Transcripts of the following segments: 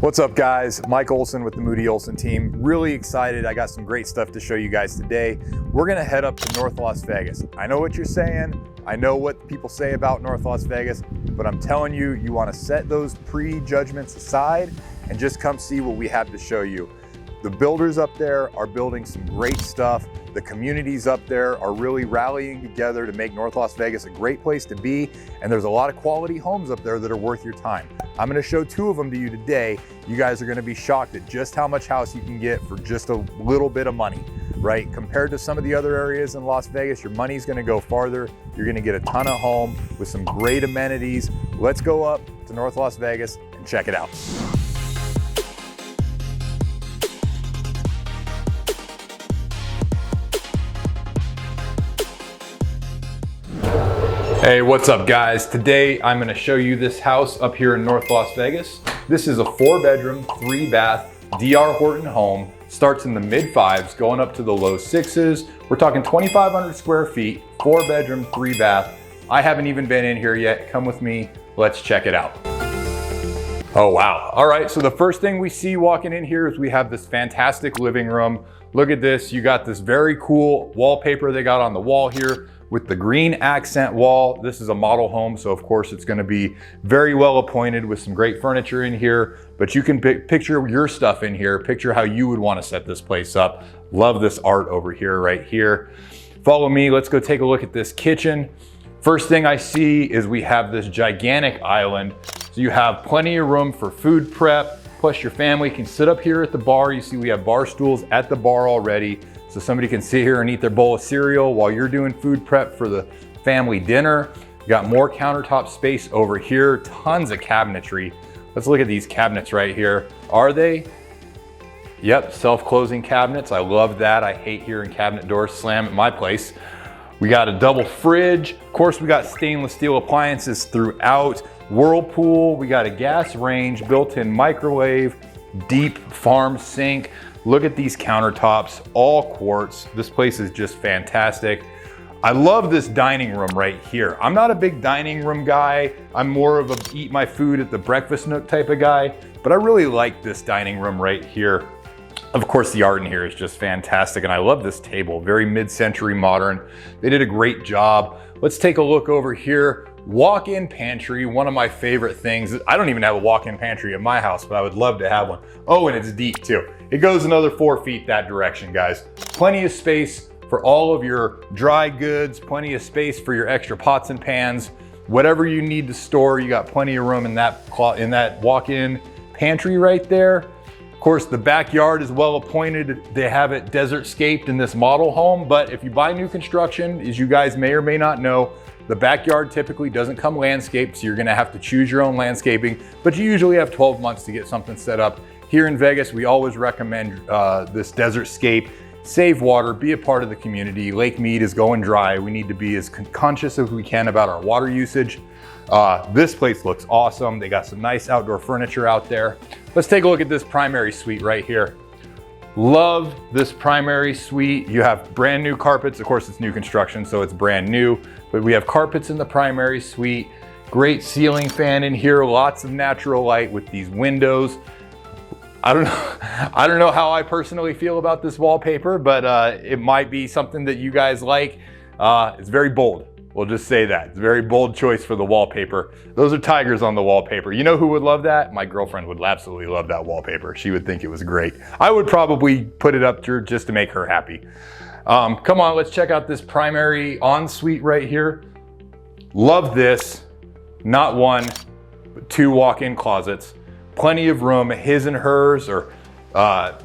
What's up guys? Mike Olson with the Moody Olson team. Really excited. I got some great stuff to show you guys today. We're gonna head up to North Las Vegas. I know what you're saying. I know what people say about North Las Vegas, but I'm telling you, you wanna set those prejudgments aside and just come see what we have to show you. The builders up there are building some great stuff. The communities up there are really rallying together to make North Las Vegas a great place to be. And there's a lot of quality homes up there that are worth your time. I'm gonna show two of them to you today. You guys are gonna be shocked at just how much house you can get for just a little bit of money, right? Compared to some of the other areas in Las Vegas, your money's gonna go farther. You're gonna get a ton of home with some great amenities. Let's go up to North Las Vegas and check it out. Hey, what's up guys? Today I'm gonna show you this house up here in North Las Vegas. This is a 4-bedroom, 3-bath DR Horton home. Starts in the mid-5s, going up to the low 6s. We're talking 2,500 square feet, 4-bedroom, 3-bath. I haven't even been in here yet. Come with me, let's check it out. Oh wow. All right, so the first thing we see walking in here is we have this fantastic living room. Look at this, you got this very cool wallpaper they got on the wall here with the green accent wall. This is a model home, so of course it's gonna be very well appointed with some great furniture in here, but you can picture your stuff in here, picture how you would wanna set this place up. Love this art over here, right here. Follow me, let's go take a look at this kitchen. First thing I see is we have this gigantic island. So you have plenty of room for food prep, plus your family can sit up here at the bar. You see we have bar stools at the bar already. So somebody can sit here and eat their bowl of cereal while you're doing food prep for the family dinner. You got more countertop space over here, tons of cabinetry. Let's look at these cabinets right here. Are they? Yep, self-closing cabinets. I love that. I hate hearing cabinet doors slam at my place. We got a double fridge. Of course, we got stainless steel appliances throughout. Whirlpool, we got a gas range, built-in microwave, deep farm sink. Look at these countertops, all quartz. This place is just fantastic. I love this dining room right here. I'm not a big dining room guy. I'm more of a eat my food at the breakfast nook type of guy, but I really like this dining room right here. Of course, the art in here is just fantastic, and I love this table, very mid-century modern. They did a great job. Let's take a look over here. Walk-in pantry, one of my favorite things. I don't even have a walk-in pantry at my house, but I would love to have one. Oh, and it's deep too. It goes another 4 feet that direction, guys. Plenty of space for all of your dry goods, plenty of space for your extra pots and pans. Whatever you need to store, you got plenty of room in that walk-in pantry right there. Of course, the backyard is well appointed. They have it desert-scaped in this model home, but if you buy new construction, as you guys may or may not know, the backyard typically doesn't come landscaped, so you're gonna have to choose your own landscaping, but you usually have 12 months to get something set up. Here in Vegas, we always recommend this desert scape. Save water, be a part of the community. Lake Mead is going dry. We need to be as conscious as we can about our water usage. This place looks awesome. They got some nice outdoor furniture out there. Let's take a look at this primary suite right here. Love this primary suite. You have brand new carpets. Of course, it's new construction, so it's brand new, but we have carpets in the primary suite. Great ceiling fan in here, lots of natural light with these windows. I don't know how I personally feel about this wallpaper, but it might be something that you guys like. It's very bold. We'll just say that. It's a very bold choice for the wallpaper. Those are tigers on the wallpaper. You know who would love that? My girlfriend would absolutely love that wallpaper. She would think it was great. I would probably put it up just to make her happy. Come on, let's check out this primary ensuite right here. Love this. Not one, but 2 walk-in closets. Plenty of room, his and hers, or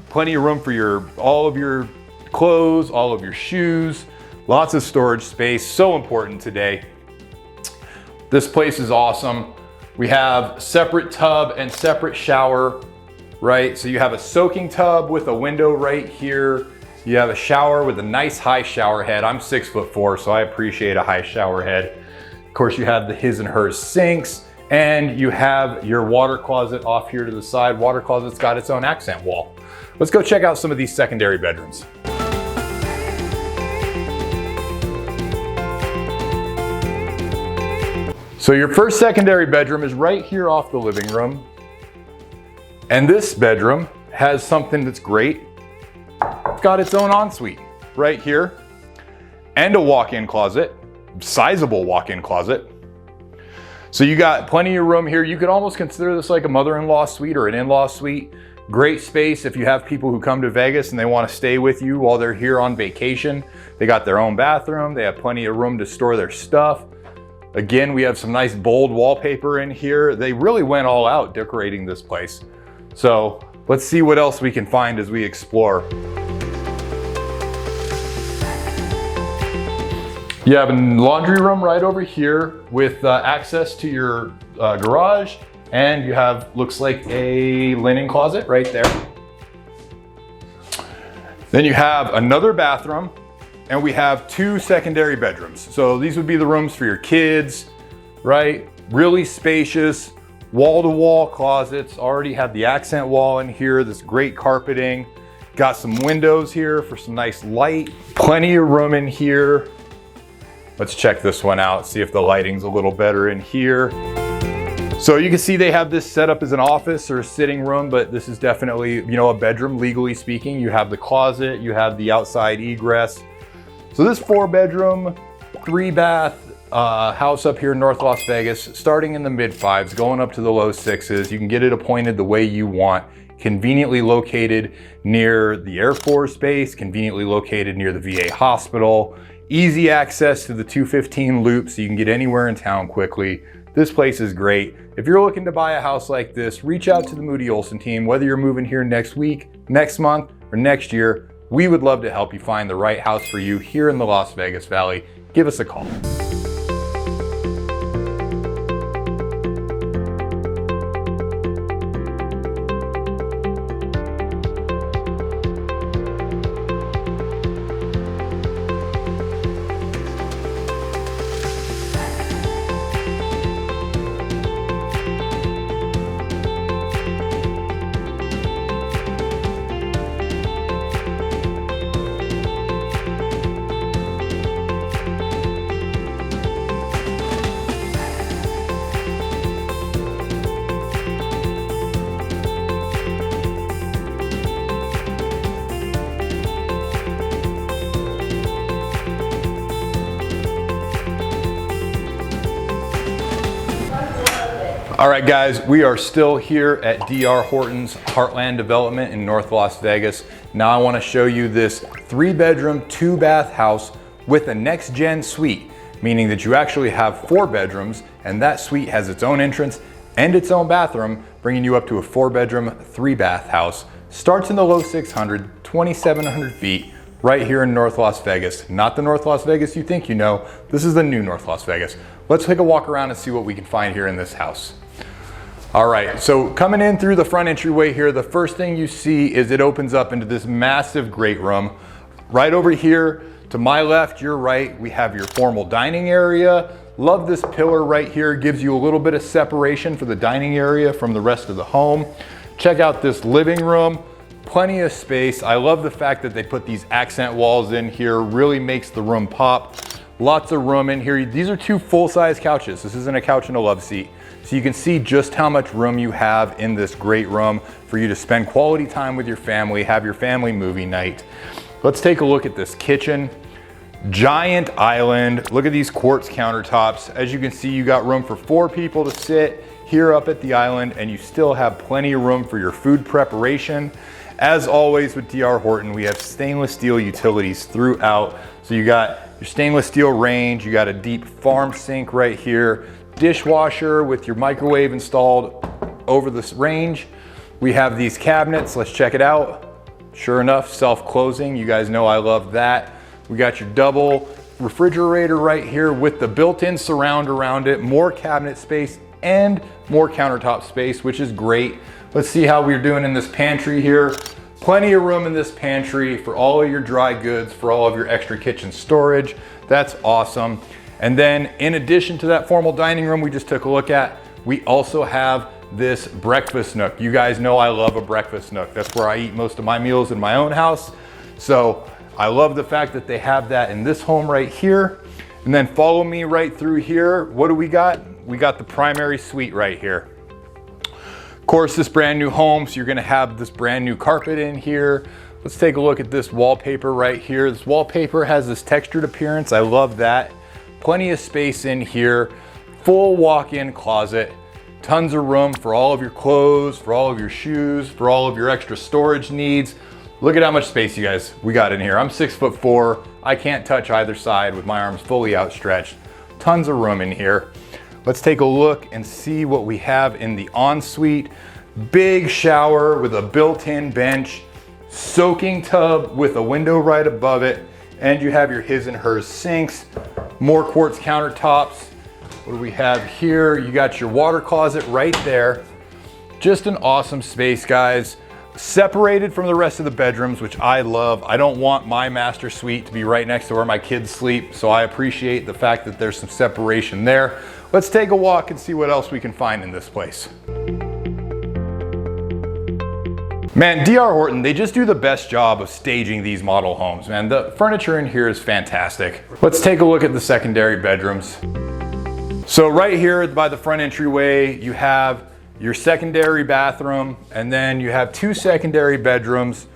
plenty of room for all of your clothes, all of your shoes. Lots of storage space, so important today. This place is awesome. We have separate tub and separate shower, right? So you have a soaking tub with a window right here. You have a shower with a nice high shower head. I'm 6'4", so I appreciate a high shower head. Of course, you have the his and hers sinks, and you have your water closet off here to the side. Water closet's got its own accent wall. Let's go check out some of these secondary bedrooms. So your first secondary bedroom is right here off the living room. And this bedroom has something that's great. It's got its own ensuite right here and a walk-in closet, sizable walk-in closet. So you got plenty of room here. You could almost consider this like a mother-in-law suite or an in-law suite. Great space if you have people who come to Vegas and they want to stay with you while they're here on vacation. They got their own bathroom. They have plenty of room to store their stuff. Again, we have some nice bold wallpaper in here. They really went all out decorating this place. So let's see what else we can find as we explore. You have a laundry room right over here with access to your garage, and you have, looks like a linen closet right there. Then you have another bathroom, and we have 2 secondary bedrooms. So these would be the rooms for your kids, right? Really spacious, wall-to-wall closets. Already have the accent wall in here, this great carpeting. Got some windows here for some nice light. Plenty of room in here. Let's check this one out, see if the lighting's a little better in here. So you can see they have this set up as an office or a sitting room, but this is definitely, you know, a bedroom, legally speaking. You have the closet, you have the outside egress. So this 4-bedroom, 3-bath house up here in North Las Vegas, starting in the mid-5s, going up to the low 6s. You can get it appointed the way you want. Conveniently located near the Air Force Base, conveniently located near the VA hospital. Easy access to the 215 loop so you can get anywhere in town quickly. This place is great. If you're looking to buy a house like this, reach out to the Moody Olson team. Whether you're moving here next week, next month, or next year, we would love to help you find the right house for you here in the Las Vegas Valley. Give us a call. All right, guys, we are still here at DR Horton's Heartland development in North Las Vegas. Now I want to show you this 3-bedroom, 2-bath house with a next-gen suite, meaning that you actually have 4 bedrooms, and that suite has its own entrance and its own bathroom, bringing you up to a 4-bedroom, 3-bath house. Starts in the low 600, 2,700 feet, right here in North Las Vegas. Not the North Las Vegas you think you know. This is the new North Las Vegas. Let's take a walk around and see what we can find here in this house. All right, so coming in through the front entryway here, the first thing you see is it opens up into this massive great room. Right over here, to my left, your right, we have your formal dining area. Love this pillar right here, gives you a little bit of separation for the dining area from the rest of the home. Check out this living room, plenty of space. I love the fact that they put these accent walls in here, really makes the room pop. Lots of room in here. These are 2 full-size couches. This isn't a couch and a love seat. So you can see just how much room you have in this great room for you to spend quality time with your family, have your family movie night. Let's take a look at this kitchen. Giant island. Look at these quartz countertops. As you can see, you got room for 4 people to sit here up at the island, and you still have plenty of room for your food preparation. As always with DR Horton, we have stainless steel utilities throughout. So you got your stainless steel range, you got a deep farm sink right here, dishwasher with your microwave installed over this range. We have these cabinets, let's check it out. Sure enough, self-closing, you guys know I love that. We got your double refrigerator right here with the built-in surround around it, more cabinet space and more countertop space, which is great. Let's see how we're doing in this pantry here. Plenty of room in this pantry for all of your dry goods, for all of your extra kitchen storage. That's awesome. And then in addition to that formal dining room we just took a look at, we also have this breakfast nook. You guys know I love a breakfast nook. That's where I eat most of my meals in my own house. So I love the fact that they have that in this home right here. And then follow me right through here. What do we got? We got the primary suite right here. course, this brand new home, so you're gonna have this brand new carpet in here. Let's take a look at this wallpaper right here. This wallpaper has this textured appearance. I love that. Plenty of space in here. Full walk-in closet. Tons of room for all of your clothes, for all of your shoes, for all of your extra storage needs. Look at how much space, you guys, we got in here. I'm 6'4". I can't touch either side with my arms fully outstretched. Tons of room in here. Let's take a look and see what we have in the ensuite. Big shower with a built-in bench, soaking tub with a window right above it, and you have your his and hers sinks, more quartz countertops. What do we have here? You got your water closet right there. Just an awesome space, guys. Separated from the rest of the bedrooms, which I love. I don't want my master suite to be right next to where my kids sleep, so I appreciate the fact that there's some separation there. Let's take a walk and see what else we can find in this place. Man, DR Horton, they just do the best job of staging these model homes, man. The furniture in here is fantastic. Let's take a look at the secondary bedrooms. So right here by the front entryway, you have your secondary bathroom, and then you have 2 secondary bedrooms.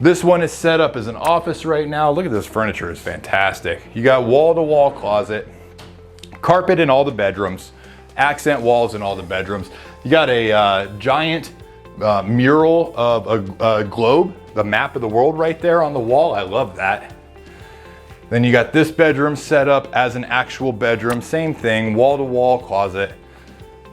This one is set up as an office right now. Look at this furniture, it's fantastic. You got wall-to-wall closet, carpet in all the bedrooms, accent walls in all the bedrooms. You got a giant mural of a globe, the map of the world right there on the wall. I love that. Then you got this bedroom set up as an actual bedroom. Same thing, wall-to-wall closet.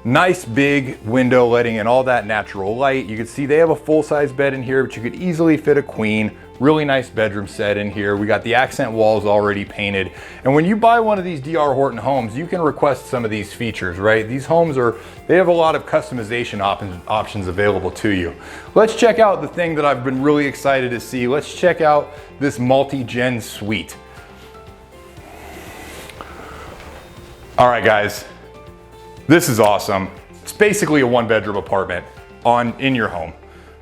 Nice big window letting in all that natural light. You can see they have a full-size bed in here, but you could easily fit a queen. Really nice bedroom set in here. We got the accent walls already painted. And when you buy one of these DR Horton homes, you can request some of these features, right? These homes they have a lot of customization options available to you. Let's check out the thing that I've been really excited to see. Let's check out this multi-gen suite. All right, guys. This is awesome. It's basically a 1-bedroom apartment in your home,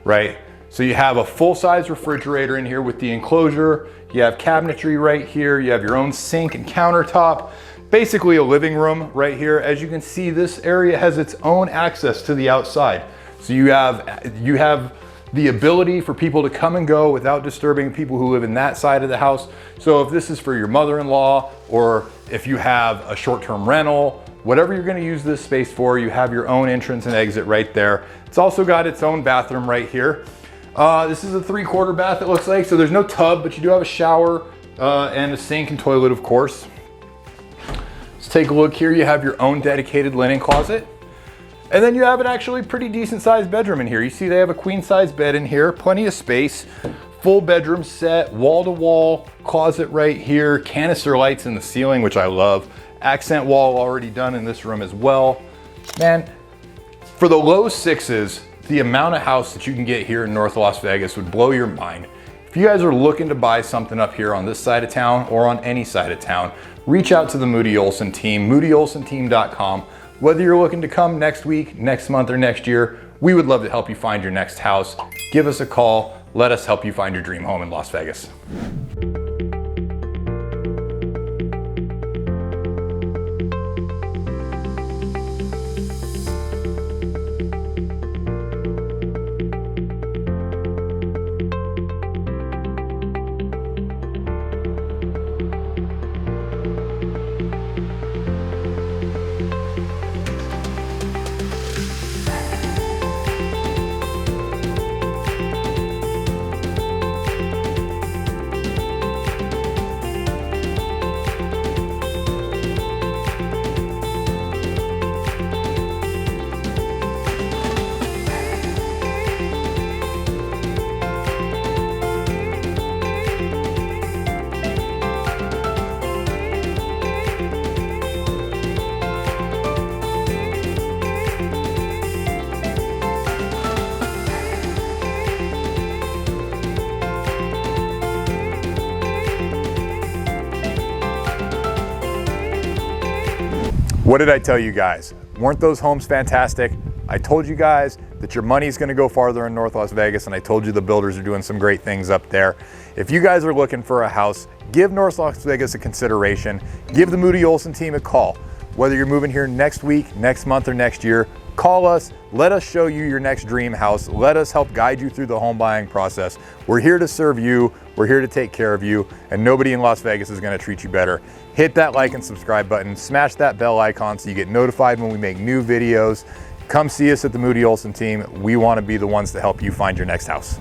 right? So you have a full-size refrigerator in here with the enclosure. You have cabinetry right here. You have your own sink and countertop. Basically a living room right here. As you can see, this area has its own access to the outside. So you have the ability for people to come and go without disturbing people who live in that side of the house. So if this is for your mother-in-law, or if you have a short-term rental, whatever you're gonna use this space for, you have your own entrance and exit right there. It's also got its own bathroom right here. This is a 3/4 bath, it looks like, so there's no tub, but you do have a shower and a sink and toilet, of course. Let's take a look here. You have your own dedicated linen closet. And then you have an actually pretty decent sized bedroom in here. You see they have a queen size bed in here, plenty of space, full bedroom set, wall-to-wall closet right here, canister lights in the ceiling, which I love. Accent wall already done in this room as well. Man, for the low 6s, the amount of house that you can get here in North Las Vegas would blow your mind. If you guys are looking to buy something up here on this side of town or on any side of town, reach out to the Moody Olson team, moodyolsonteam.com. Whether you're looking to come next week, next month, or next year, we would love to help you find your next house. Give us a call. Let us help you find your dream home in Las Vegas. What did I tell you guys? Weren't those homes fantastic? I told you guys that your money's gonna go farther in North Las Vegas, and I told you the builders are doing some great things up there. If you guys are looking for a house, give North Las Vegas a consideration. Give the Moody Olson team a call. Whether you're moving here next week, next month, or next year, Call us, let us show you your next dream house. Let us help guide you through the home buying process. We're here to serve you. We're here to take care of you, and nobody in Las Vegas is gonna treat you better. Hit that like and subscribe button, smash that bell icon so you get notified when we make new videos. Come see us at the Moody Olson team. We wanna be the ones to help you find your next house.